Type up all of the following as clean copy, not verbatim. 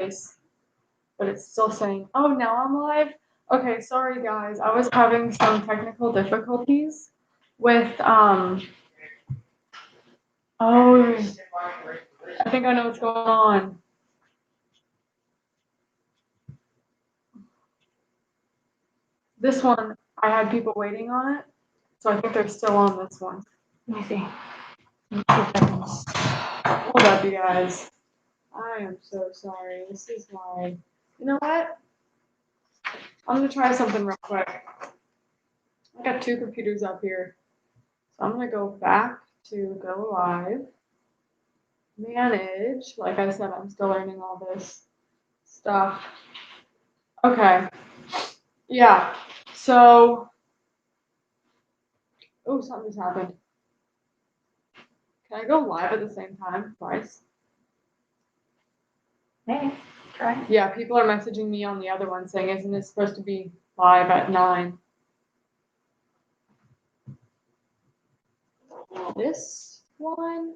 face, but it's still saying, oh, now I'm live. Okay, sorry guys, I was having some technical difficulties with oh, I think I know what's going on. This one, I had people waiting on it, so I think they're still on this one. Let me see. Hold up, you guys. I am so sorry. This is why. You know what? I'm gonna try something real quick. I got two computers up here. So I'm gonna go back to go live. Manage. Like I said, I'm still learning all this stuff. Okay. Yeah. So, oh, something just happened. Can I go live at the same time twice? Hey, try. Yeah, people are messaging me on the other one saying, isn't it supposed to be live at 9? This one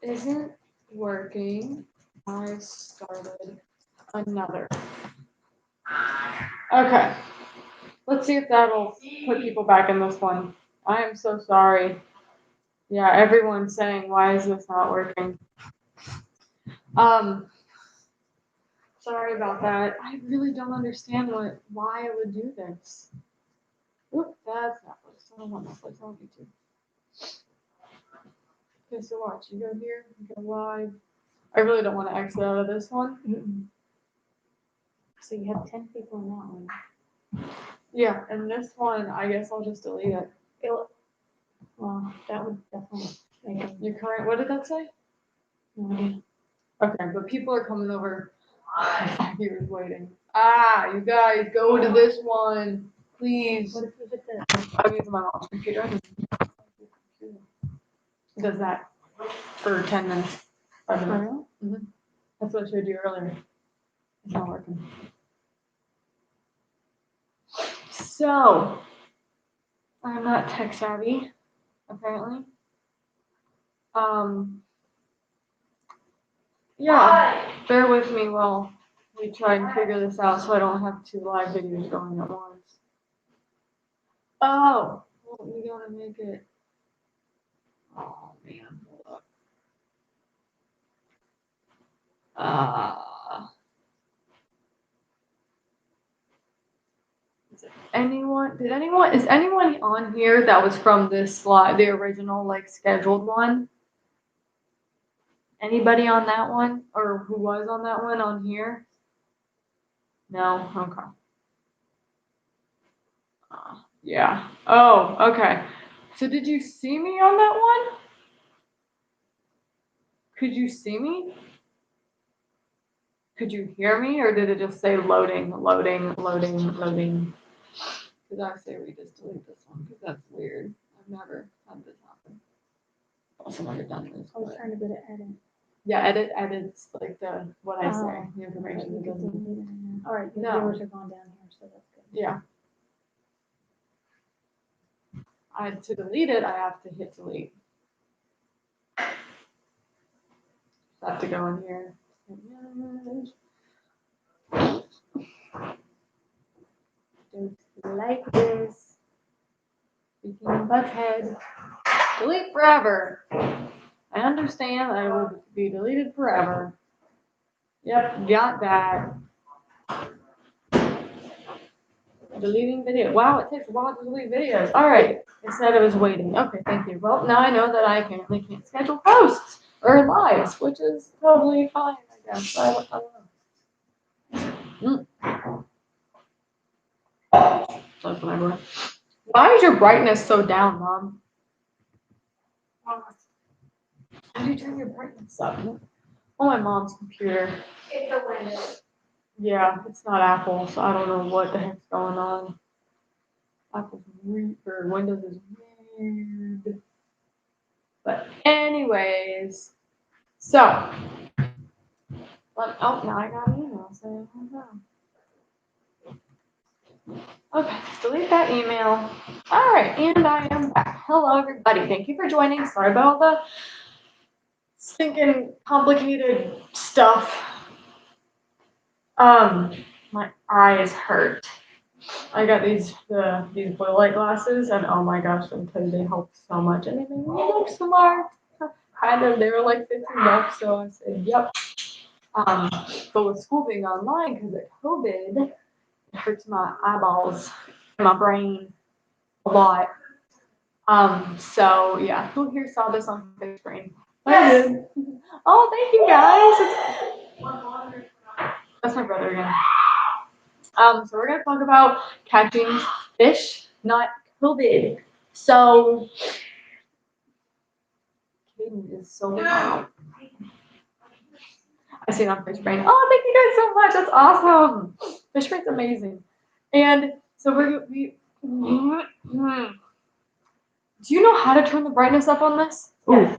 isn't working. I started another. Okay. Let's see if that'll put people back in this one. I am so sorry. Yeah, everyone's saying, why is this not working? Sorry about that. I really don't understand why I would do this. Oop, that's Netflix. I don't want Netflix on YouTube. Okay, so watch. You go here, you go live. I really don't want to exit out of this one. Mm-mm. So you have 10 people in that one. Yeah, and this one, I guess I'll just delete it. Well, that would definitely make it. Your current, what did that say? No idea. Okay, but people are coming over. He was waiting. Ah, you guys, go to this one, please. What if you hit the? I'm using my mom's computer. It does that for 10 minutes. 5 minutes. For real? That's what I showed you earlier. It's not working. So, I'm not tech savvy, apparently. Yeah, bear with me while we try and figure this out so I don't have 2 live videos going at once. Oh, well, we gotta make it. Oh man, hold up. Is anyone on here that was from this slide, the original, like, scheduled one? Anybody on that one, or who was on that one on here? No? Okay. Yeah. Oh, okay. So did you see me on that one? Could you see me? Could you hear me, or did it just say loading, loading, loading, loading? Because I say we just delete this one, because that's weird. I've never had this happen. Also never done this. I was trying to go to edit. Yeah, edits like what I say, the information that doesn't. All right, the No. viewers are gone down here, so that's good. Yeah. To delete it, I have to hit delete. I have to go in here. Just like this. Speaking butthead. Delete forever. I understand that it will be deleted forever. Yep, got that. Deleting video. Wow, it takes a while to delete videos. All right. It said it was waiting. Okay, thank you. Well, now I know that I apparently can't schedule posts or lives, which is totally fine, I guess. I don't know. That's what I want. Why is your brightness so down, Mom? How did you turn your brightness up? Oh, my mom's computer. It's a Windows. Yeah, it's not Apple, so I don't know what the heck's going on. Apple's weird, or Windows is weird. But anyways, so now I got an email saying okay, delete that email. All right, and I am back. Hello, everybody. Thank you for joining. Sorry about all the stinking complicated stuff. My eyes hurt. I got these blue light glasses, and oh my gosh, I'm telling you, they help so much, and they made me look smart. Kind of, they were like $15, so I said, yep. But with school being online because of COVID, it hurts my eyeballs, and my brain a lot. So yeah, who here saw this on big screen? Yes. Oh, thank you guys. That's my brother again. So we're gonna talk about catching fish, not COVID. So Caden is so loud. I see it on Fish Brain. Oh, thank you guys so much. That's awesome. Fish Brain's amazing. And so we do you know how to turn the brightness up on this? Yeah.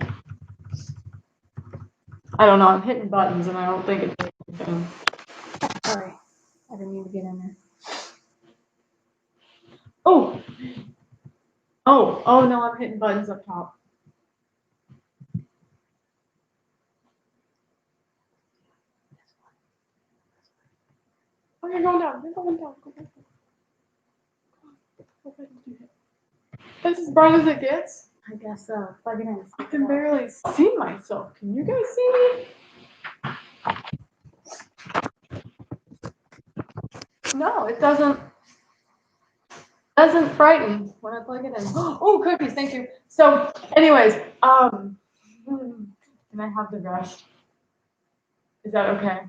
I don't know. I'm hitting buttons and I don't think it's anything. Sorry. I didn't mean to get in there. Oh, no, I'm hitting buttons up top. Oh, you're going down. You're going down. Go back. That's as bright as it gets. I guess so. Plug it in. I can barely see myself. Can you guys see me? No, it doesn't brighten when I plug it in. Oh, cookies, thank you. So, anyways, can I have the rest? Is that okay?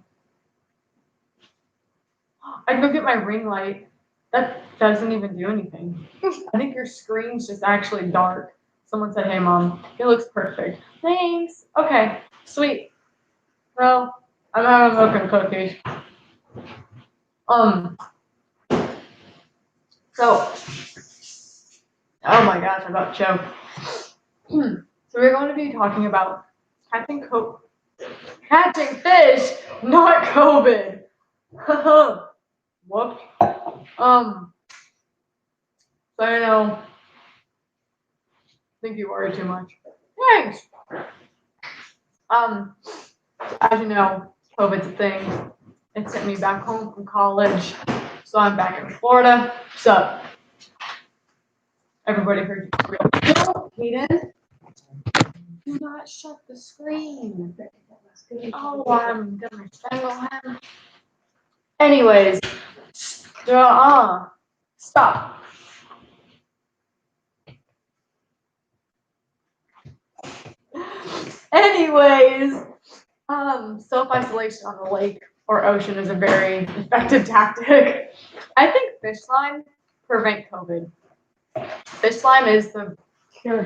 I can go get my ring light. That doesn't even do anything. I think your screen's just actually dark. Someone said, hey mom, it looks perfect. Thanks. Okay, sweet. Well, I'm having milk and cookies. So, oh my gosh, I about choked. So we're going to be talking about catching fish, not COVID. Whoops. So I know. I think you worry too much. Thanks. As you know, COVID's a thing. It sent me back home from college, so I'm back in Florida. So everybody heard you. Hayden, do not shut the screen. Oh, I'm gonna strangle him. Anyways, stop. Anyways, self-isolation on the lake or ocean is a very effective tactic. I think fish slime prevent COVID. Fish slime is the cure.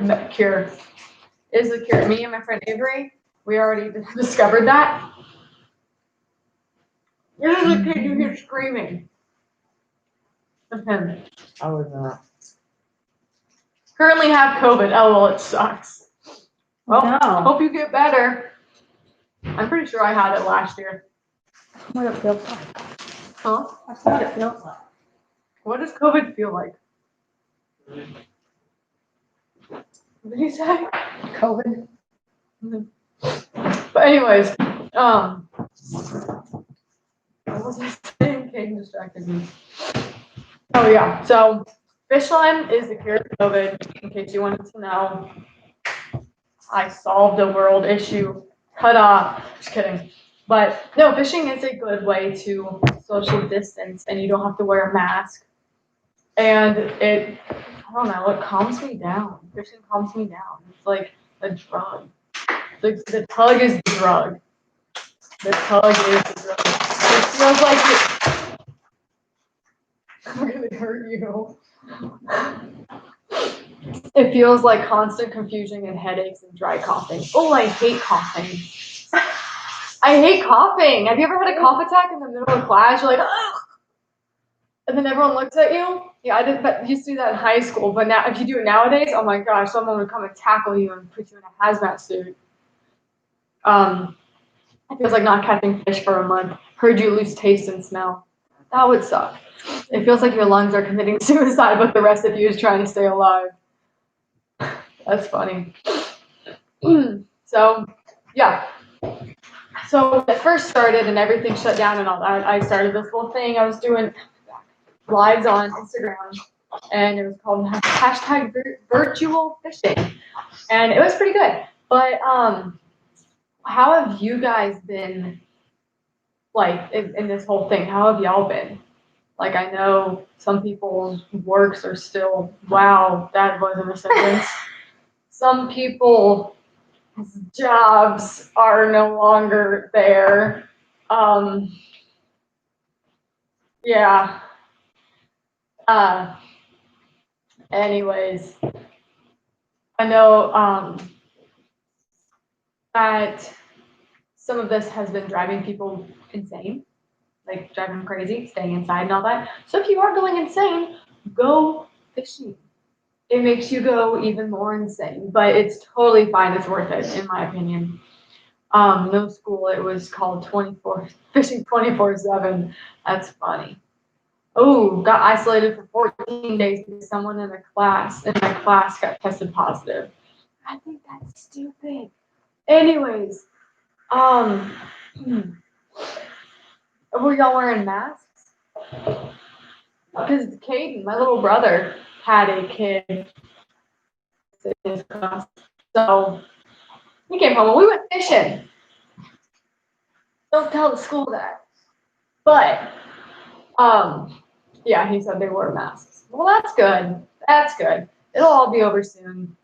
Is the cure. Me and my friend Avery, we already discovered that. There's a kid you hear screaming. Okay. I was not. Currently have COVID. Oh, well, it sucks. Well, No. hope you get better. I'm pretty sure I had it last year. What it feels like. Huh? That's what it feels like. What does COVID feel like? What did you say? COVID. But anyways, what was I saying? Kaden distracted me. Oh yeah, so fish slime is the cure for COVID, in case you wanted to know. I solved a world issue. Ta-da! Just kidding. But no, fishing is a good way to social distance and you don't have to wear a mask. And I don't know, it calms me down. Fishing calms me down. It's like a drug. The tug is the drug. The tug is the drug. It feels like it. I'm gonna hurt you. It feels like constant confusion and headaches and dry coughing. Oh, I hate coughing. I hate coughing. Have you ever had a cough attack in the middle of class? You're like, ugh! And then everyone looks at you. Yeah, I did. But used to do that in high school. But now, if you do it nowadays, oh my gosh, someone would come and tackle you and put you in a hazmat suit. It feels like not catching fish for a month. Heard you lose taste and smell. That would suck. It feels like your lungs are committing suicide, but the rest of you is trying to stay alive. That's funny. So, yeah. So when it first started and everything shut down and all that, I started this little thing. I was doing lives on Instagram, and it was called hashtag virtual fishing, and it was pretty good. But how have you guys been, like, in this whole thing? How have y'all been? Like, I know some people's works are still, wow, that wasn't a sentence. Some people's jobs are no longer there. Yeah. Anyways, I know that some of this has been driving people insane, like driving them crazy, staying inside and all that. So if you are going insane, go fishing. It makes you go even more insane, but it's totally fine. It's worth it, in my opinion. No school. It was called 24 fishing 24/7. That's funny. Oh, got isolated for 14 days because someone in my class got tested positive. I think that's stupid. Anyways, um, were y'all wearing masks? Because Caden, my little brother, had a kid in his class, so he came home and we went fishing. Don't tell the school that. But, yeah, he said they wore masks. Well, that's good. That's good. It'll all be over soon.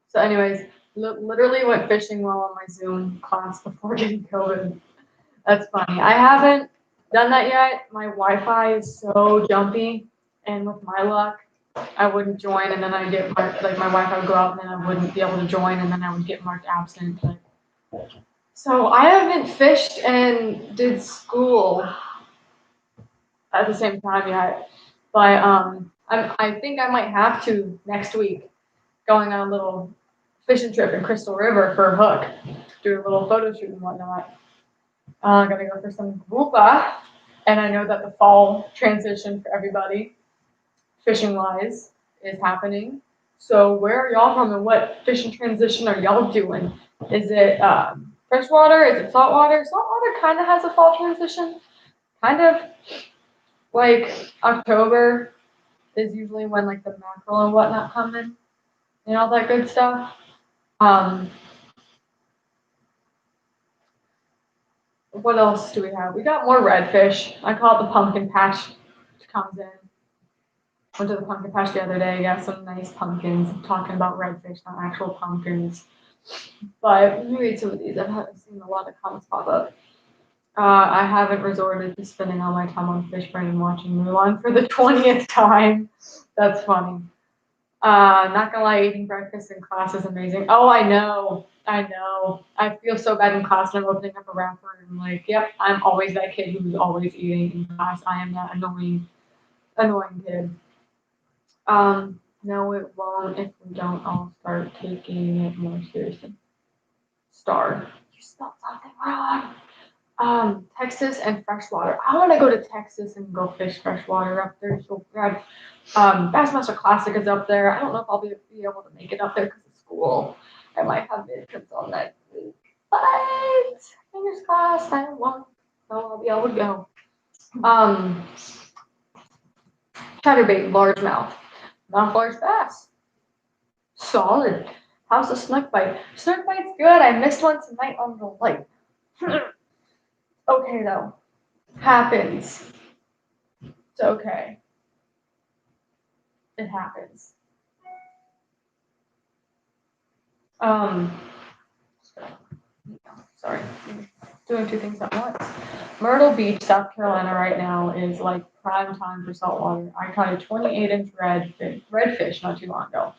So, anyways, literally went fishing while on my Zoom class before getting COVID. That's funny. I haven't done that yet. My Wi-Fi is so jumpy, and with my luck, I wouldn't join, and then I'd get marked, like my Wi-Fi would go out, and then I wouldn't be able to join, and then I would get marked absent. So I haven't fished and did school at the same time yet, but I think I might have to next week, going on a little fishing trip in Crystal River for a hook, do a little photo shoot and whatnot. Gotta go for some groupa, and I know that the fall transition for everybody, fishing wise, is happening. So where are y'all from, and what fishing transition are y'all doing? Is it freshwater? Is it saltwater? Saltwater kind of has a fall transition. Kind of like October is usually when like the mackerel and whatnot come in and all that good stuff. What else do we have? We got more redfish. I call it the pumpkin patch, which comes in. Went to the pumpkin patch the other day. Got some nice pumpkins. I'm talking about redfish, not actual pumpkins. But let me read some of these. I've seen a lot of comments pop up. I haven't resorted to spending all my time on Fishbrain watching Mulan for the 20th time. That's funny. Not gonna lie, eating breakfast in class is amazing. Oh, I know. I feel so bad in class when I'm opening up a wrapper and I'm like, yep, I'm always that kid who's always eating in class. I am that annoying kid. No, it won't if we don't all start taking it more seriously. Star. You spelled something wrong. Texas and freshwater. I want to go to Texas and go fish freshwater up there. So grab Bassmaster Classic is up there. I don't know if I'll be able to make it up there because of school. I might have midterms on that week. But fingers crossed, I won't. So I'll be able to go. Chatterbait, largemouth. Mouth large bass. Solid. How's the snook bite? Snook bite's good. I missed one tonight on the light. Okay though. Happens. It's okay. It happens. Sorry. Doing two things at once. Myrtle Beach, South Carolina right now is like prime time for saltwater. I caught a 28-inch redfish not too long ago.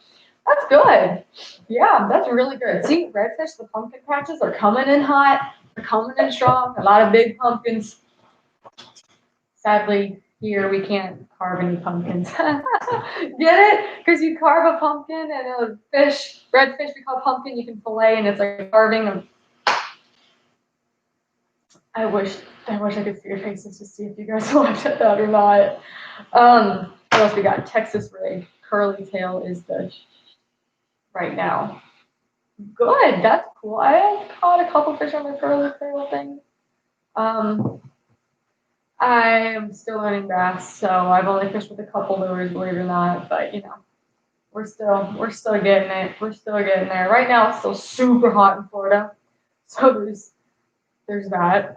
That's good. Yeah, that's really good. See, redfish, the pumpkin patches are coming in hot. They're coming in strong. A lot of big pumpkins. Sadly, here we can't carve any pumpkins. Get it? Because you carve a pumpkin and a fish, redfish we call pumpkin, you can fillet and it's like carving them. I wish I could see your faces to see if you guys laughed at that or not. What else we got? Texas rig. Curly tail is the right now. Good. That's cool. cool. I caught a couple fish on the curly curl thing. I am still learning bass, so I've only fished with a couple lures, believe it or not. But you know, we're still getting it. We're still getting there. Right now, it's still super hot in Florida, so there's that.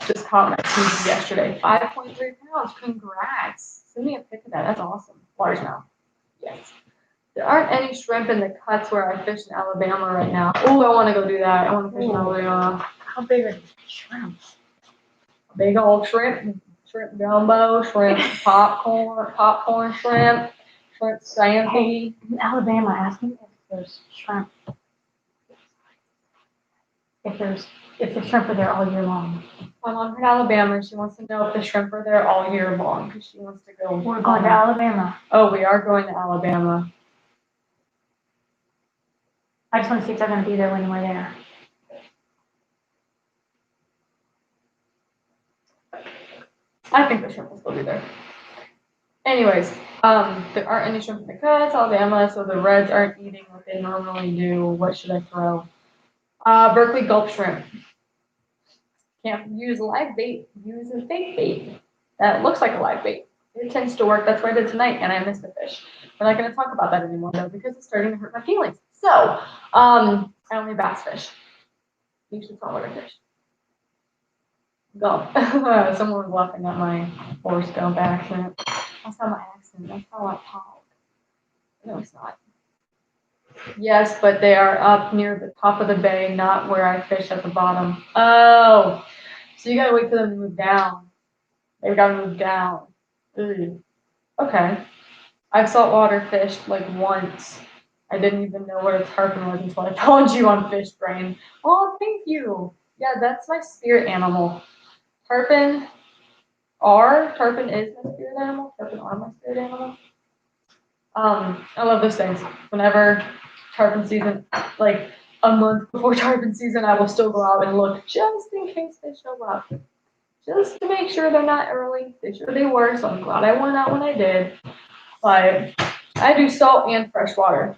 Just caught my TV yesterday. 5.3 pounds. Congrats. Send me a pic of that. That's awesome. Largemouth. Yes. There aren't any shrimp in the cuts where I fish in Alabama right now. Oh, I want to go do that. I want to fish in Alabama. How big are these shrimps? Big old shrimp gumbo, shrimp popcorn shrimp scampi. In Alabama, ask me if there's shrimp. If the shrimp are there all year long. My mom from Alabama. She wants to know if the shrimp are there all year long because she wants to go. We're going to Alabama. Oh, we are going to Alabama. I just want to see if they're going to be there when we're there. I think the shrimp will still be there. Anyways, there aren't any shrimp in the cuts, Alabama, so the reds aren't eating what they normally do. What should I throw? Berkeley gulp shrimp. Can't use live bait, use a fake bait. That looks like a live bait. It tends to work. That's what I did tonight, and I missed the fish. We're not going to talk about that anymore, though, because it's starting to hurt my feelings. So, I only bass fish. Usually saltwater fish. Gulp. Someone was laughing at my horse gump accent. That's not my accent. That's how I talk. No, it's not. Yes, but they are up near the top of the bay, not where I fish at the bottom. Oh, so you gotta wait for them to move down. They've gotta move down. Ooh. Okay. I've saltwater fished like once. I didn't even know what a tarpon was until I told you on Fish Brain. Oh, thank you. Yeah, that's my spirit animal. Tarpon is my spirit animal. Tarpon are my spirit animal. I love those things. Whenever tarpon season, like a month before tarpon season, I will still go out and look just in case they show up. Just to make sure they're not early. They sure they were, so I'm glad I went out when I did. But I do salt and freshwater.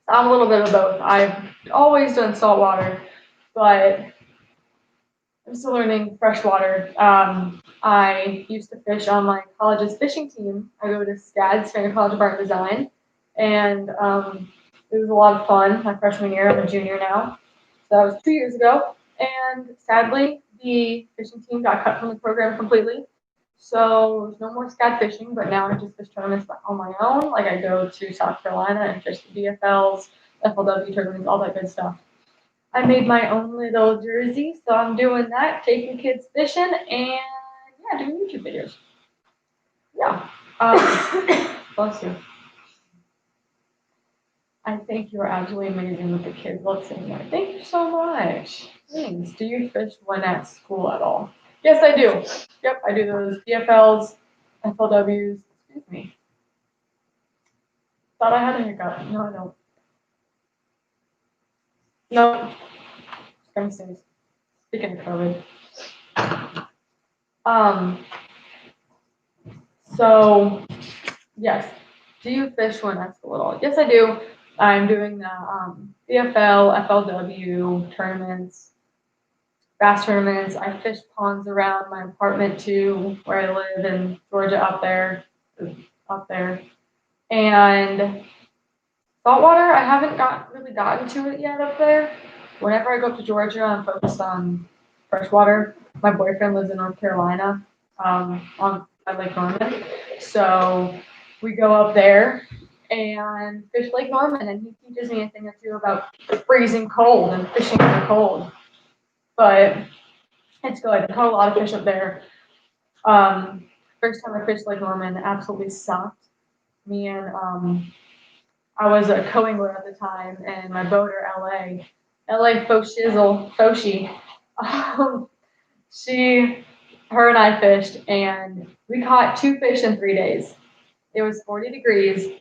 I'm a little bit of both. I've always done saltwater, but I'm still learning freshwater. I used to fish on my college's fishing team. I go to SCAD, Standard College of Art and Design, and it was a lot of fun my freshman year. I'm a junior now. So that was 2 years ago, and sadly, the fishing team got cut from the program completely. So there's no more SCAD fishing, but now I just fish tournaments on my own. Like I go to South Carolina and fish the DFLs, FLW tournaments, all that good stuff. I made my own little jersey, so I'm doing that, taking kids fishing, and yeah, doing YouTube videos. Yeah. Bless you. I think you're absolutely amazing with the kids. Let's see more. Thank you so much. Thanks. Do you fish when at school at all? Yes, I do. Yep, I do those DFLs, FLWs. Excuse me. Thought I had a hiccup. No, I don't. No. Let me see. Speaking of COVID. So, yes. Do you fish when at school at all? Yes, I do. I'm doing the DFL, FLW tournaments, bass tournaments. I fish ponds around my apartment too, where I live in Georgia up there. And saltwater, I haven't really gotten to it yet up there. Whenever I go up to Georgia, I'm focused on freshwater. My boyfriend lives in North Carolina, on Lake Norman. So we go up there and fish Lake Norman, and he teaches me a thing or two about freezing cold and fishing in the cold. But it's good. I caught a lot of fish up there. First time I fished Lake Norman, absolutely sucked. Me and I was a co-angler at the time, and my boater, LA Faux Foshi, her and I fished, and we caught 2 fish in 3 days. It was 40 degrees,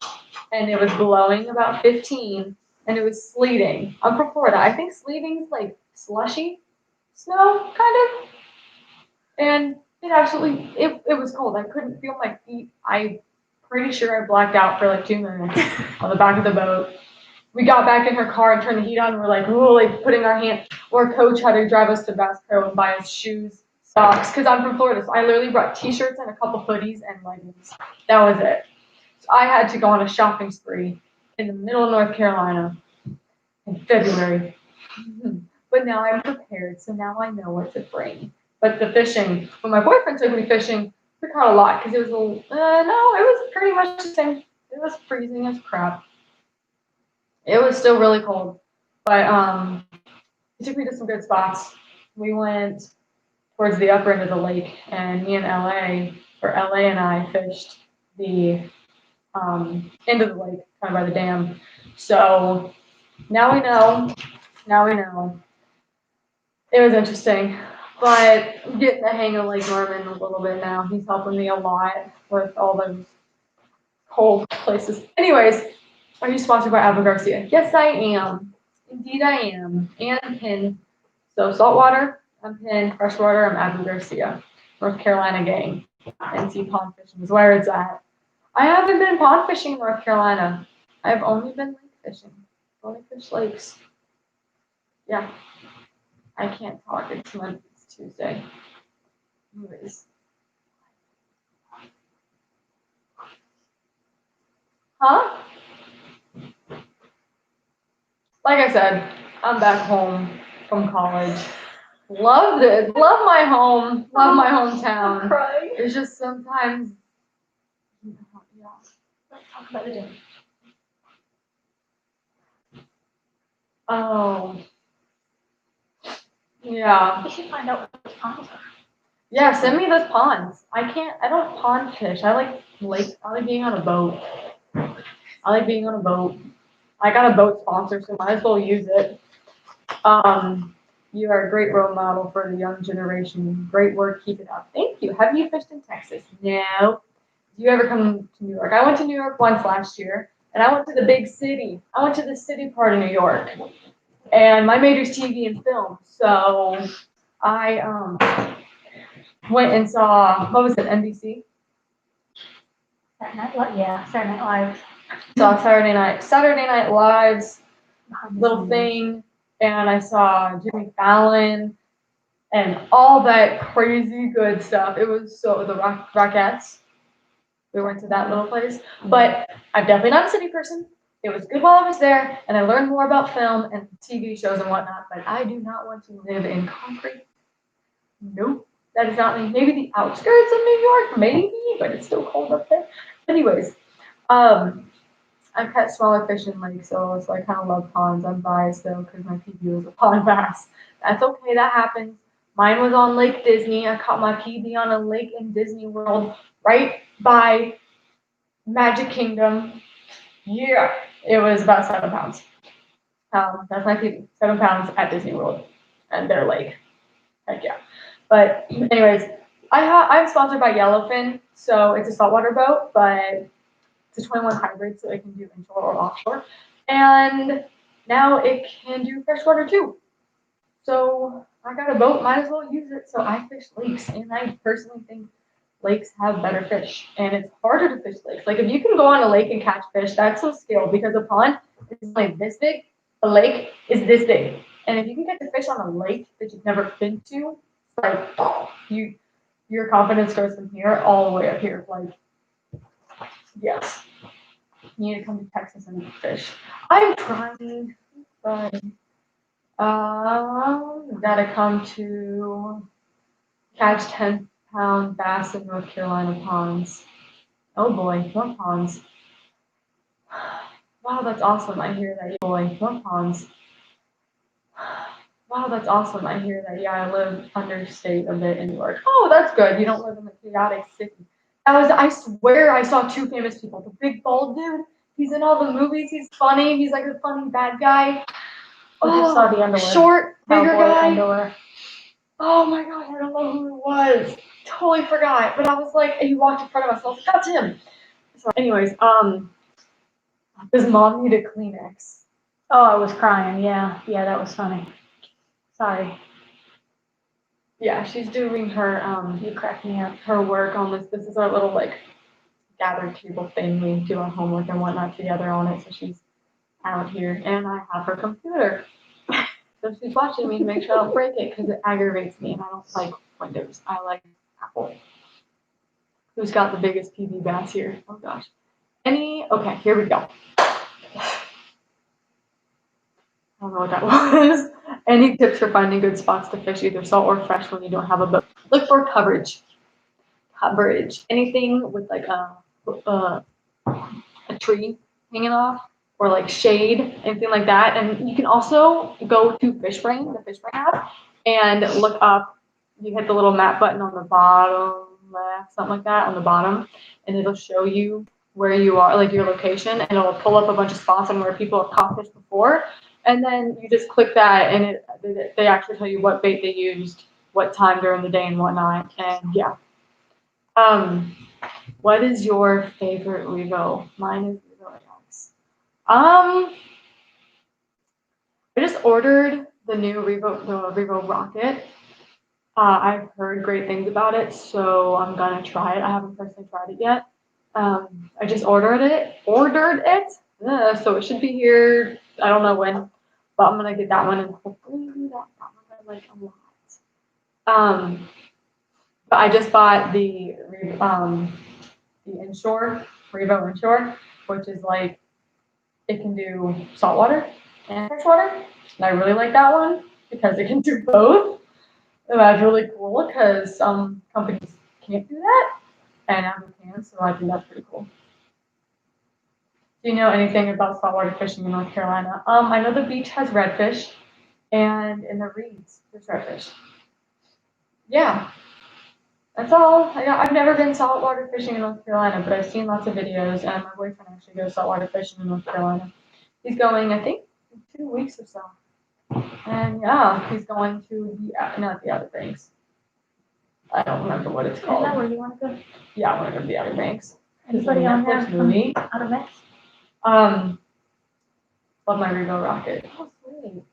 and it was blowing about 15, and it was sleeting. I'm from Florida. I think sleeting's like slushy snow, kind of. And it was cold. I couldn't feel my feet. I'm pretty sure I blacked out for like 2 minutes on the back of the boat. we got back in her car and turned the heat on. And we're like, ooh, like putting our hand. Or Coach had to drive us to Bass Pro and buy us shoes, socks. Because I'm from Florida, so I literally brought T-shirts and a couple hoodies and leggings. That was it. So I had to go on a shopping spree in the middle of North Carolina in February. But now I'm prepared, so now I know what to bring. But the fishing, when my boyfriend took me fishing, we caught a lot because it was no, it was pretty much the same. It was freezing as crap. It was still really cold, but he took me to some good spots. We went towards the upper end of the lake, and me and LA and I fished the end of the lake, kind of by the dam. So now we know. Now we know. It was interesting, but I'm getting the hang of Lake Norman a little bit now. He's helping me a lot with all those cold places. Anyways, are you sponsored by Abu Garcia? Yes, I am. Indeed, I am. And Penn. So Saltwater, I'm Penn. Freshwater, I'm Abu Garcia. North Carolina gang. NC pond fishing is where it's at. I haven't been pond fishing in North Carolina. I've only been lake fishing. Only fished lakes. Yeah. I can't talk. It's Monday. It's Tuesday. Anyways. Huh? Like I said, I'm back home from college. Loved it. Love my home. Love my hometown. I'm crying. It's just sometimes. Yeah. Let's talk about the day. Oh. Yeah. We should find out what those ponds are. Yeah, send me those ponds. I don't pond fish. I like being on a boat. I like being on a boat. I got a boat sponsor, so might as well use it. You are a great role model for the young generation. Great work, keep it up. Thank you. Have you fished in Texas? No. Do you ever come to New York? I went to New York once last year, and I went to the big city. I went to the city part of New York, and my major's TV and film, so I went and saw, what was it, NBC? Saturday Night Live. Yeah, Saturday Night Live. Saw Saturday Night Live's little thing, and I saw Jimmy Fallon and all that crazy good stuff. It was so the Rockettes. We went to that little place, but I'm definitely not a city person. It was good while I was there, and I learned more about film and TV shows and whatnot. But I do not want to live in concrete. Nope, that is not me. Maybe the outskirts of New York, maybe, but it's still cold up there. Anyways, I've caught smaller fish in lakes, so I kind of love ponds. I'm biased though because my PB was a pond bass. That's okay, that happens. Mine was on Lake Disney. I caught my PB on a lake in Disney World right by Magic Kingdom. Yeah, it was about 7 pounds. That's my PB, 7 pounds at Disney World and their lake. Heck yeah. But anyways, I'm sponsored by Yellowfin, so it's a saltwater boat, but it's a 21 hybrid, so it can do inshore or offshore. And now it can do freshwater too. So I got a boat, might as well use it. So I fish lakes, and I personally think lakes have better fish. And it's harder to fish lakes. Like if you can go on a lake and catch fish, that's a skill because a pond is like this big, a lake is this big. And if you can catch a fish on a lake that you've never been to, it's like your confidence goes from here all the way up here. Like, yes. You need to come to Texas and fish. I'm trying, but gotta come to catch 10-pound bass in North Carolina ponds. Oh boy, what ponds? Wow, that's awesome. I hear that. Boy, what ponds? Wow, that's awesome. I hear that. Yeah, I live understate a bit in New York. Oh, that's good. You don't live in the chaotic city. I swear I saw 2 famous people. The big bald dude. He's in all the movies. He's funny. He's like a funny bad guy. I just saw the underwear. Short, bigger guy. Underwear. Oh my god, I don't know who it was. Totally forgot. But I was like, and he walked in front of us. I was like, that's him. So anyways, does mom need a Kleenex? Oh, I was crying. Yeah, that was funny. Sorry. Yeah, she's doing her You cracked me up. her work on this. This is our little like gathered table thing. We do our homework and whatnot together on it. So she's out here, and I have her computer. So she's watching me to make sure I don't break it because it aggravates me, and I don't like Windows. I like Apple. Who's got the biggest PB bass here? Oh gosh. Okay, here we go. I don't know what that was. Any tips for finding good spots to fish, either salt or fresh, when you don't have a boat? Look for coverage. Coverage. Anything with like a tree hanging off, or like shade, anything like that. And you can also go to FishBrain, the FishBrain app, and look up. You hit the little map button on the bottom left, something like that, on the bottom, and it'll show you where you are, like your location, and it'll pull up a bunch of spots on where people have caught fish before. And then you just click that, and they actually tell you what bait they used, what time during the day, and whatnot. And yeah. What is your favorite Revo? Mine is Revo X. I just ordered the new Revo Rocket. I've heard great things about it, so I'm gonna try it. I haven't personally tried it yet. I just ordered it. So it should be here. I don't know when, but I'm gonna get that one and hopefully do that one I like a lot. But I just bought the inshore, Revo inshore, which is like, it can do saltwater and freshwater. And I really like that one because it can do both. And that's really cool because some companies can't do that, and Apple can, so I think that's pretty cool. Do you know anything about saltwater fishing in North Carolina? I know the beach has redfish, and in the reeds there's redfish. Yeah, that's all. I've never been saltwater fishing in North Carolina, but I've seen lots of videos, and my boyfriend actually goes saltwater fishing in North Carolina. He's going, I think, in 2 weeks or so. And yeah, he's going to not the Outer Banks. I don't remember what it's called. Is that where you want to go? Yeah, I want to go to the Outer Banks. Anybody on there from movie. Outer Banks? Love my Revo Rocket. Oh, sweet.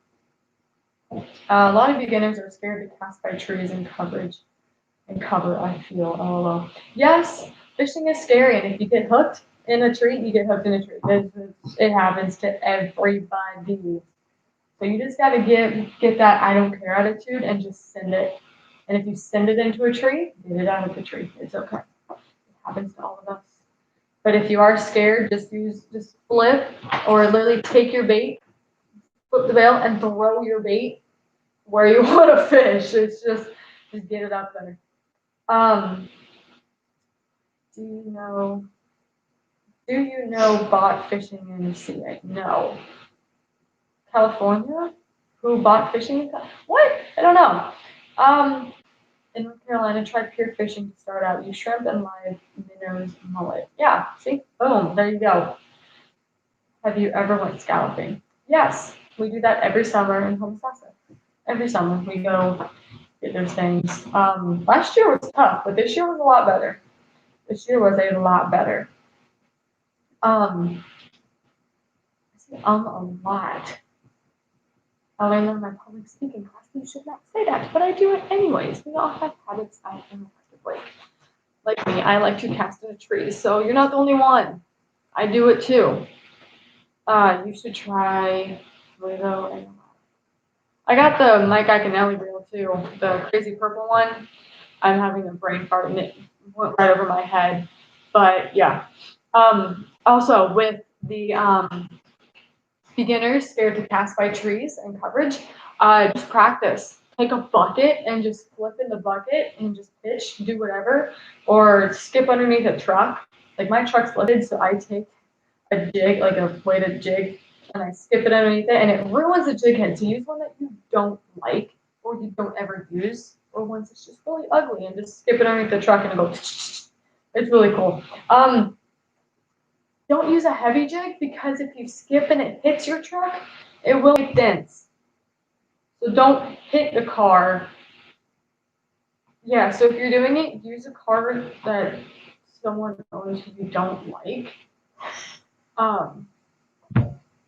A lot of beginners are scared to cast by trees and cover, I feel. LOL. Yes, fishing is scary, and if you get hooked in a tree, you get hooked in a tree. It happens to everybody. So you just gotta get that I don't care attitude and just send it. And if you send it into a tree, get it out of the tree. It's okay. It happens to all of us. But if you are scared, just flip, or literally take your bait, flip the bail, and throw your bait where you want to fish. It's just get it out there. Do you know bot fishing in CA? No. California? Who bought fishing? What? I don't know. In North Carolina, try pier fishing to start out. Use shrimp and live minnows, mullet. Yeah, see? Boom, there you go. Have you ever went scalloping? Yes, we do that every summer in Homosassa. Every summer we go get those things. Last year was tough, but this year was a lot better. A lot. I learned in my public speaking class you should not say that, but I do it anyways. We all have habits I am like me. I like to cast in a tree, so you're not the only one. I do it too. You should try Lego and I got the Mike Iaconelli reel too, the crazy purple one. I'm having a brain fart and it went right over my head. But yeah. Also with the beginners scared to cast by trees and coverage, just practice. Take a bucket and just flip in the bucket and just pitch, do whatever, or skip underneath a truck. Like my truck's lifted, so I take a jig, like a weighted jig, and I skip it underneath it, and it ruins the jig head. So use one that you don't like or you don't ever use, or once it's just really ugly, and just skip it underneath the truck and it goes. It's really cool. Don't use a heavy jig because if you skip and it hits your truck, it will make dents. So don't hit the car. Yeah, so if you're doing it, use a car that someone owns who you don't like.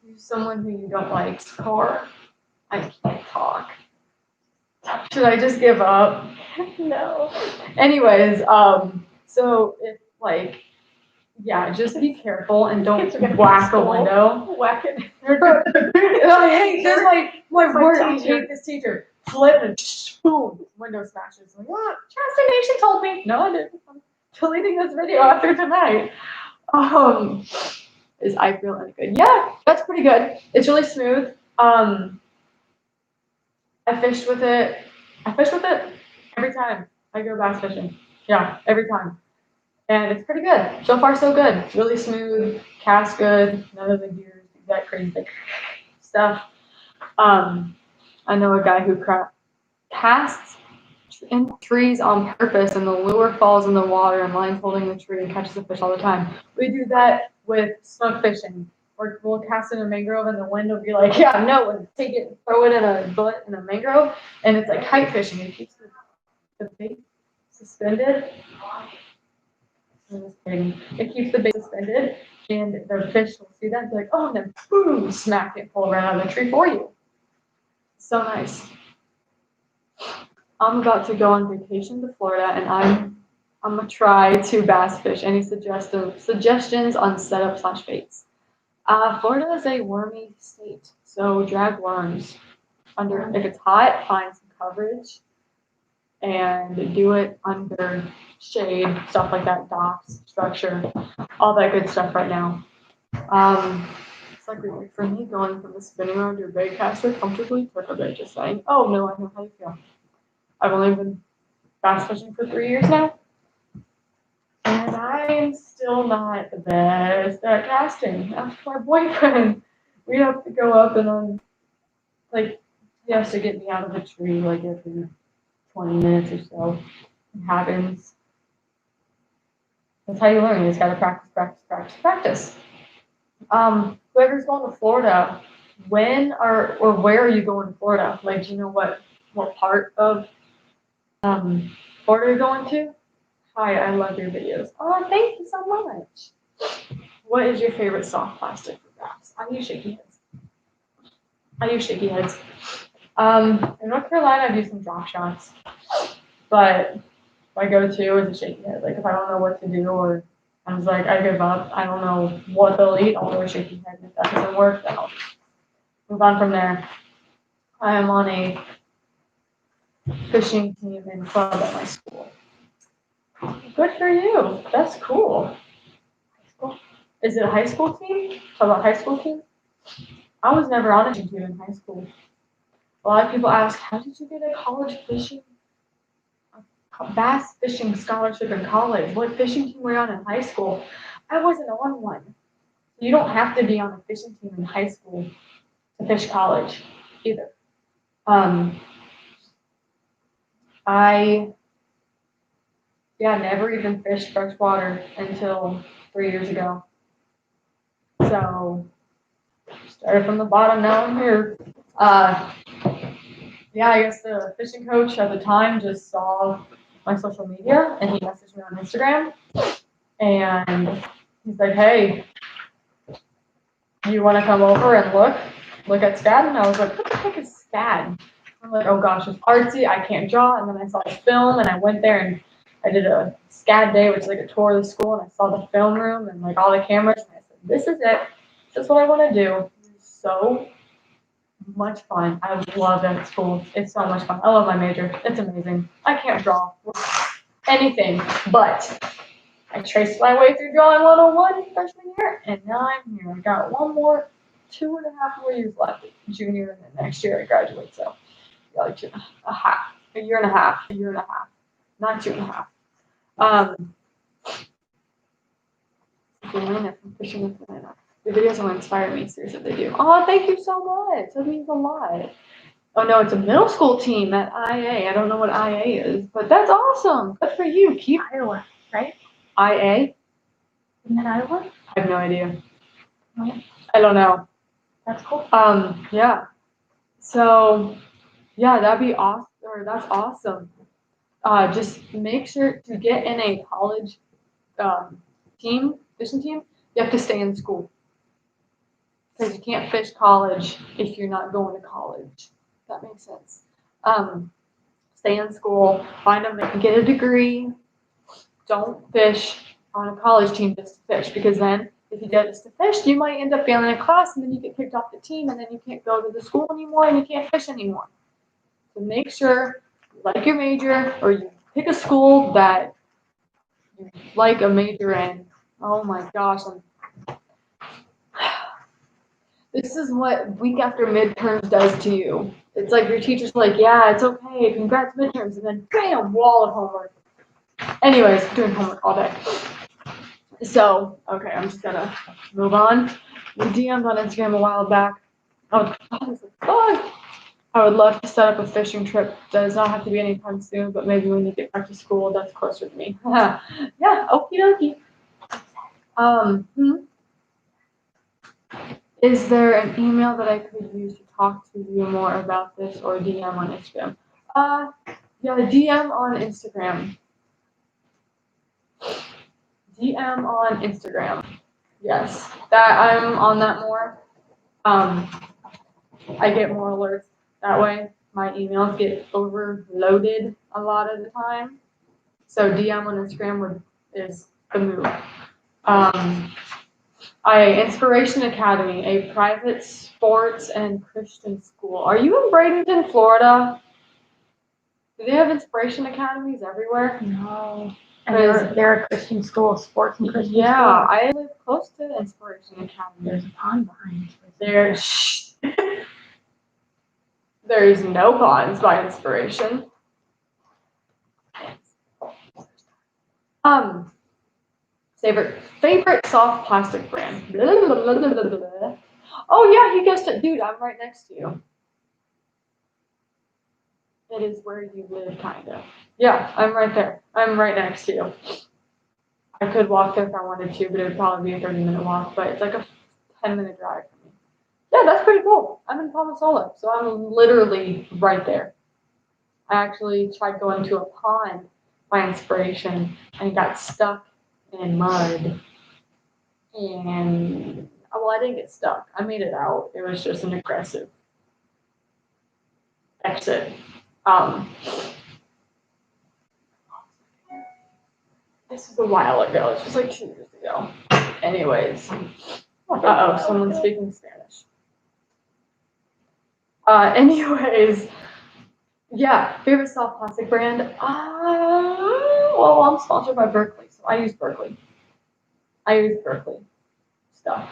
Use someone who you don't like's car. I can't talk. Should I just give up? No. Anyways, so if like Yeah, just be careful and don't Kids are gonna whack a school. window. Whack it. I hate this. My My word, I teacher. hate this teacher. Flip and boom, window smashes. Like, what? Chastenation told me. No, I didn't. I'm deleting this video after tonight. Is I feel any good? Yeah, that's pretty good. It's really smooth. I fished with it. I fish with it every time I go bass fishing. Yeah, every time. And it's pretty good. So far, so good. Really smooth, cast good. None of the gears, that crazy like, stuff. I know a guy who casts in trees on purpose, and the lure falls in the water, and line's holding the tree and catches the fish all the time. We do that with snook fishing. Or we'll cast in a mangrove, and the wind will be like, yeah, no, and take it, throw it in a butt in a mangrove, and it's like kite fishing. It keeps the bait suspended. I'm just kidding. It keeps the bait suspended, and the fish will see that and be like, oh, and then boom, smack it, pull right out of the tree for you. So nice. I'm about to go on vacation to Florida, and I'm gonna try to bass fish. Any suggestions on setup / baits? Florida is a wormy state, so drag worms. If it's hot, find some coverage and do it under shade, stuff like that, docks, structure, all that good stuff right now. It's like for me going from the spinning rod to a bait caster comfortably took a bit, just saying, oh no, I know how you feel. I've only been bass fishing for 3 years now, and I'm still not the best at casting. Ask my boyfriend. We have to go up and he has to get me out of the tree like every 20 minutes or so. It happens. That's how you learn. You just gotta practice. Whoever's going to Florida, when or where are you going to Florida? Like, do you know what part of Florida you're going to? Hi, I love your videos. Oh, thank you so much. What is your favorite soft plastic for bass? I use shaky heads. In North Carolina, I do some drop shots, but my go-to is a shaky head. Like if I don't know what to do or I was like, I give up, I don't know what they'll eat, I'll do a shaky head. And if that doesn't work, then I'll move on from there. I am on a fishing team and club at my school. Good for you. That's cool. Is it a high school team? Talk about high school team? I was never on a team in high school. A lot of people ask, how did you get a college bass fishing scholarship in college? What fishing team were you on in high school? I wasn't on one. You don't have to be on a fishing team in high school to fish college either. I never even fished freshwater until 3 years ago. So started from the bottom, now I'm here. I guess the fishing coach at the time just saw my social media and he messaged me on Instagram and he's like, hey, you want to come over and look at SCAD? And I was like, what the heck is SCAD? I'm like, oh gosh, it's artsy, I can't draw. And then I saw the film and I went there and I did a SCAD day, which is like a tour of the school, and I saw the film room and like all the cameras and I said, this is it. This is what I want to do. It's so much fun. I love it at school. It's so much fun. I love my major. It's amazing. I can't draw anything, but I traced my way through drawing 101 freshman year, and now I'm here. I got 2.5 more years left, junior, and then next year I graduate. So, like a year and a half, not 2.5. If you learn it from fishing with Atlanta. The videos will inspire me, seriously, they do. Oh, thank you so much. That means a lot. Oh no, it's a middle school team at IA. I don't know what IA is, but that's awesome. Good for you. Keep Iowa, right? IA. Isn't that Iowa? I have no idea. No. I don't know. That's cool. Yeah. So, yeah, that'd be awesome. Or that's awesome. Just make sure to get in a college fishing team. You have to stay in school because you can't fish college if you're not going to college. If that makes sense. Stay in school. Get a degree. Don't fish on a college team just to fish, because then if you go just to fish, you might end up failing a class and then you get kicked off the team and then you can't go to the school anymore and you can't fish anymore. So make sure you like your major, or you pick a school that you like a major in. Oh my gosh, this is what week after midterms does to you. It's like your teacher's like, yeah, it's okay, congrats midterms, and then bam, wall of homework. Anyways, doing homework all day. So, okay, I'm just gonna move on. We DM'd on Instagram a while back. Oh, I would love to set up a fishing trip. Does not have to be anytime soon, but maybe when you get back to school, that's closer to me. Yeah, okie dokie. Is there an email that I could use to talk to you more about this, or DM on Instagram? Yeah, DM on Instagram. DM on Instagram. Yes, that I'm on that more. I get more alerts that way. My emails get overloaded a lot of the time. So DM on Instagram is the move. Inspiration Academy, a private sports and Christian school. Are you in Bradenton, Florida? Do they have Inspiration Academies everywhere? No. And they're a Christian school, sports and Christian school. Yeah, I live close to Inspiration Academy. There's a pond behind. There's there's no ponds by Inspiration. Favorite soft plastic brand. Blah, blah, blah, blah, blah, blah. Oh yeah, he guessed it, dude. I'm right next to you. It is where you live, kind of. Yeah, I'm right there. I'm right next to you. I could walk there if I wanted to, but it would probably be a 30-minute walk. But it's like a 10-minute drive for me. Yeah, that's pretty cool. I'm in Palmasola, so I'm literally right there. I actually tried going to a pond by Inspiration and got stuck in mud. And well, I didn't get stuck. I made it out. It was just an aggressive exit. This is a while ago. It's just like 2 years ago. Anyways. Someone's speaking Spanish. Anyways. Yeah, favorite soft plastic brand? Well, I'm sponsored by Berkeley, so I use Berkeley. Stuff.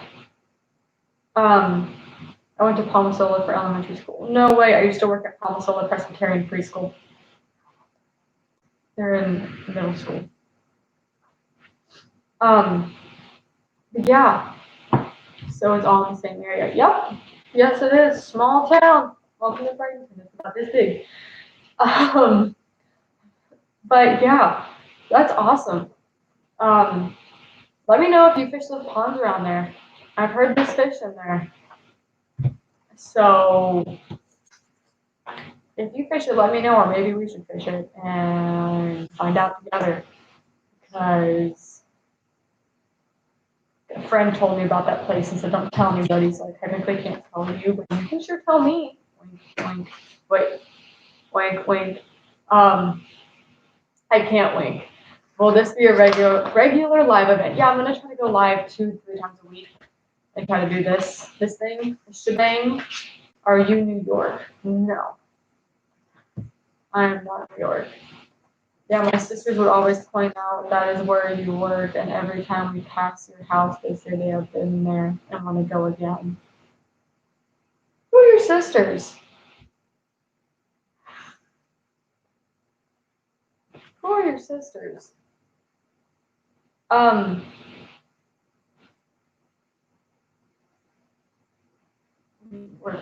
I went to Palmasola for elementary school. No way, I used to work at Palmasola Presbyterian Preschool. They're in middle school. Yeah. So it's all in the same area. Yep. Yes, it is. Small town. Welcome to Bradenton. It's about this big. But yeah, that's awesome. Let me know if you fish those ponds around there. I've heard there's fish in there. So if you fish it, let me know, or maybe we should fish it and find out together. Because a friend told me about that place and said, don't tell anybody. So I technically can't tell you, but you can sure tell me. Wink, wink. Wait. Wink, wink. I can't wink. Will this be a regular live event? Yeah, I'm gonna try to go live 2-3 times a week. I try to do this thing, shebang. Are you New York? No. I am not New York. Yeah, my sisters would always point out that is where you work, and every time we pass your house, they say they have been there and want to go again. Who are your sisters? Who are your sisters?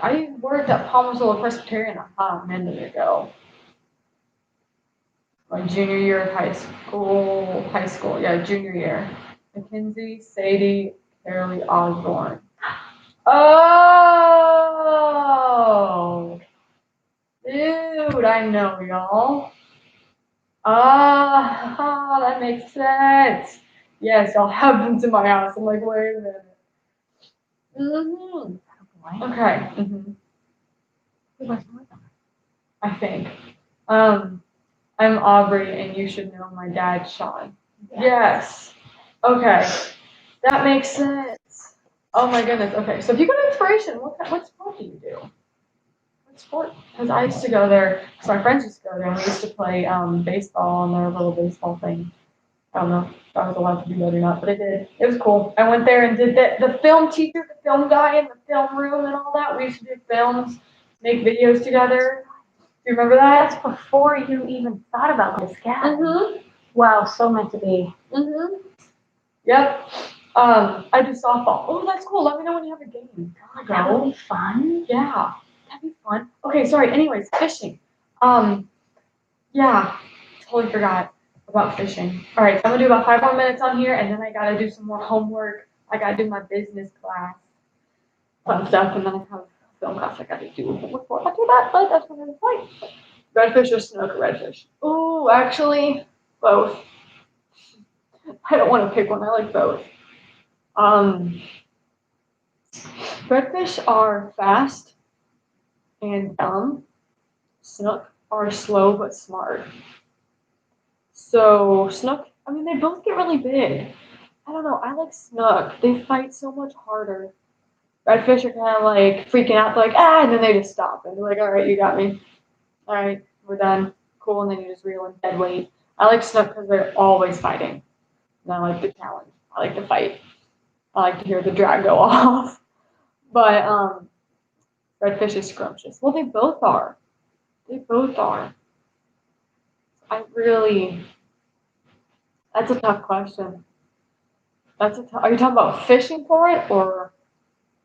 I worked at Palmasola Presbyterian a hot minute ago. My junior year of high school, yeah, junior year. Mackenzie, Sadie, Carolee Osborne. Oh, dude, I know y'all. That makes sense. Yes, y'all have been to my house. I'm like, wait a minute. Okay. I think. I'm Aubrey, and you should know my dad, Sean. Yes. Okay, that makes sense. Oh my goodness. Okay, so if you go to Inspiration, what sport do you do? What sport? Because I used to go there. So my friends used to go there, and we used to play baseball on their little baseball thing. I don't know if I was allowed to do that or not, but I did. It was cool. I went there and did the film teacher, the film guy in the film room and all that. We used to do films, make videos together. Do you remember that? That's before you even thought about this guy. Mm-hmm. Wow, so meant to be. Mm-hmm. Yep. I do softball. Oh, that's cool. Let me know when you have a game. That would be fun. Yeah, that'd be fun. Okay, sorry. Anyways, fishing. Yeah, totally forgot about fishing. All right, so I'm gonna do about 5 more minutes on here, and then I gotta do some more homework. I gotta do my business class, fun stuff, and then I have film class I gotta do before I do that. But that's what I'm like. Redfish or snook or redfish? Ooh, actually, both. I don't want to pick one. I like both. Um, redfish are fast and dumb. Snook are slow but smart. So snook, I mean, they both get really big. I don't know. I like snook. They fight so much harder. Redfish are kind of like freaking out, like and then they just stop and they're like, all right, you got me. All right, we're done. Cool, and then you just reel in dead weight. I like snook because they're always fighting. And I like the challenge. I like to fight. I like to hear the drag go off. But redfish is scrumptious. Well, they both are. They both are. I really. That's a tough question. Are you talking about fishing for it or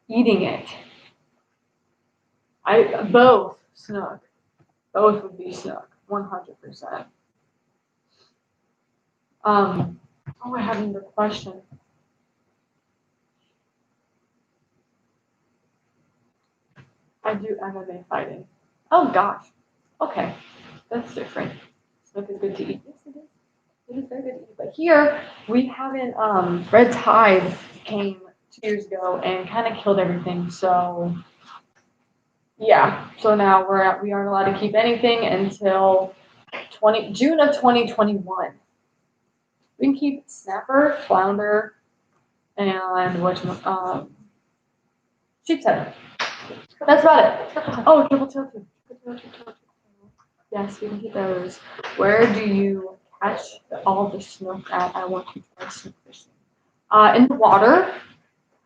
eating it? Both snook. Both would be snook. 100%. Oh, I had another question. I do MMA fighting. Oh gosh. Okay, that's different. Snook is good to eat. Yes, it is. It is very good to eat. But here we haven't. Red Tide came 2 years ago and kind of killed everything. So yeah. So now we aren't allowed to keep anything until June of 2021. We can keep snapper, flounder, and sheep's head. That's about it. Oh, triple tail too. Yes, we can keep those. Where do you catch all the snook at? I want to try snook fishing. In the water.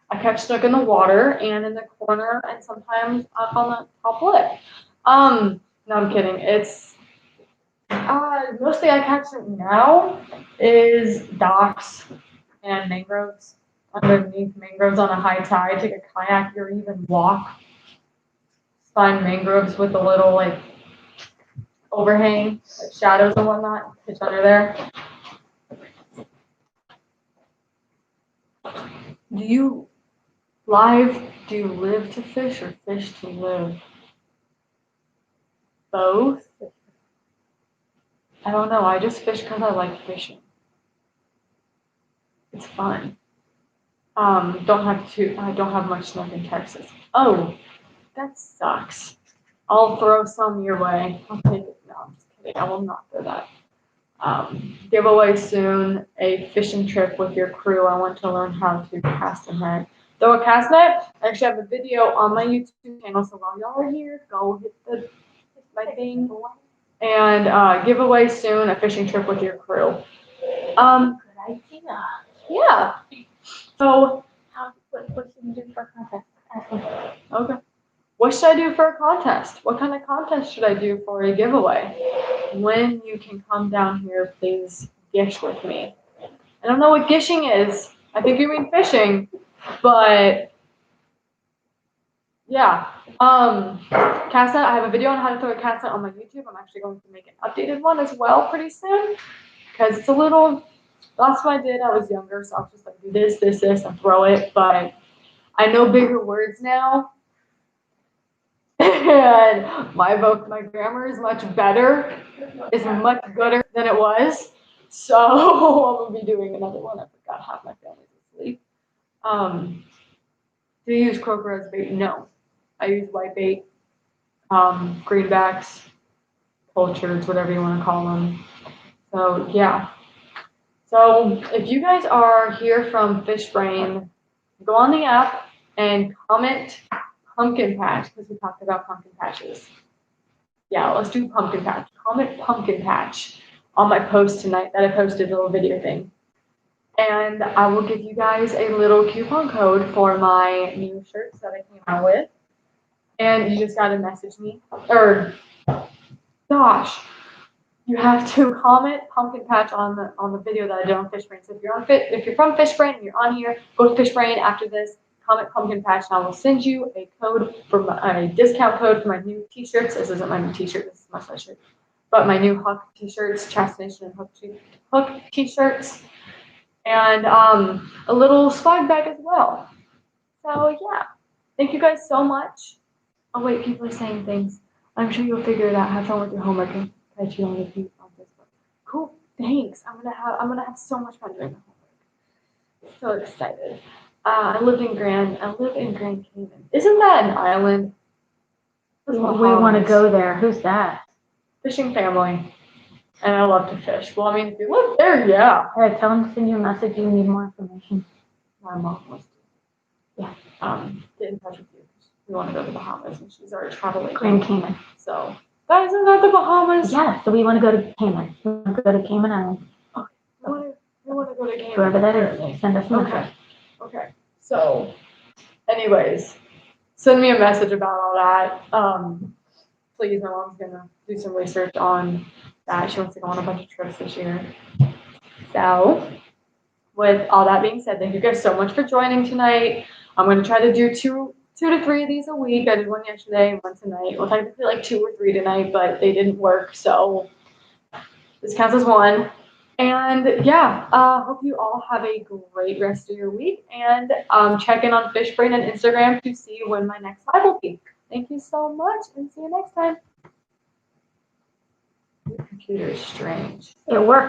I catch snook in the water and in the corner and sometimes up on the top lip. No, I'm kidding. It's mostly I catch it now is docks and mangroves. Underneath mangroves on a high tide, take a kayak or even walk. Find mangroves with a little like overhang, like shadows and whatnot. Pitch under there. Do you do you live to fish or fish to live? Both? I don't know. I just fish because I like fishing. It's fun. I don't have much snook in Texas. Oh, that sucks. I'll throw some your way. I'll take it. No, I'm just kidding. I will not throw that. Giveaway soon, a fishing trip with your crew. I want to learn how to cast a net. Throw a cast net. I actually have a video on my YouTube channel, so while y'all are here, go hit my thing. And giveaway soon, a fishing trip with your crew. Good idea. Yeah. So, What should you do for a contest? okay. What should I do for a contest? What kind of contest should I do for a giveaway? When you can come down here, please gish with me. I don't know what gishing is. I think you mean fishing, but yeah. Cast net. I have a video on how to throw a cast net on my YouTube. I'm actually going to make an updated one as well pretty soon because it's a little. Last time I did, I was younger, so I was just like do this, and throw it. But I know bigger words now, and my grammar is much better. Is much gooder than it was. So I'm gonna be doing another one. I forgot half my family's asleep. Do you use croaker as bait? No. I use white bait, greenbacks, polards, whatever you want to call them. So yeah. So if you guys are here from Fish Brain, go on the app and comment pumpkin patch because we talked about pumpkin patches. Yeah, let's do pumpkin patch. Comment pumpkin patch on my post tonight that I posted, a little video thing. And I will give you guys a little coupon code for my new shirts that I came out with. And you just gotta message me. Or gosh, you have to comment pumpkin patch on the video that I did on Fish Brain. So if you're from Fish Brain and you're on here, go to Fish Brain after this, comment pumpkin patch, and I will send you a code for a discount code for my new t-shirts. This isn't my new t-shirt, this is my sweatshirt. But my new Hook t-shirts, Chastenation and Hook t-shirts. And a little swag bag as well. So yeah, thank you guys so much. Oh wait, people are saying things. I'm sure you'll figure it out. Have fun with your homework and catch you on Facebook. Cool, thanks. I'm gonna have so much fun doing the homework. So excited. I live in Grand Cayman. Isn't that an island? We want to go there. Who's that? Fishing family. And I love to fish. Well, I mean, if you live there, yeah. All right, tell them to send you a message. You need more information. My mom wants to. Yeah. Get in touch with you. We want to go to the Bahamas, and she's already traveling. Grand Cayman. So, guys, isn't that the Bahamas? Yeah, so we want to go to Cayman. We want to go to Cayman Island. Okay. We want to go to Cayman. Whoever that is, send us a message. Okay. So, anyways, send me a message about all that. Please, my mom's gonna do some research on that. She wants to go on a bunch of trips this year. So, with all that being said, thank you guys so much for joining tonight. I'm going to try to do two to three of these a week. I did one yesterday and one tonight. Well, technically like 2 or 3 tonight, but they didn't work. So this counts as one. And yeah, hope you all have a great rest of your week. And check in on Fish Brain and Instagram to see when my next live will be. Thank you so much and see you next time. Your computer is strange. It worked.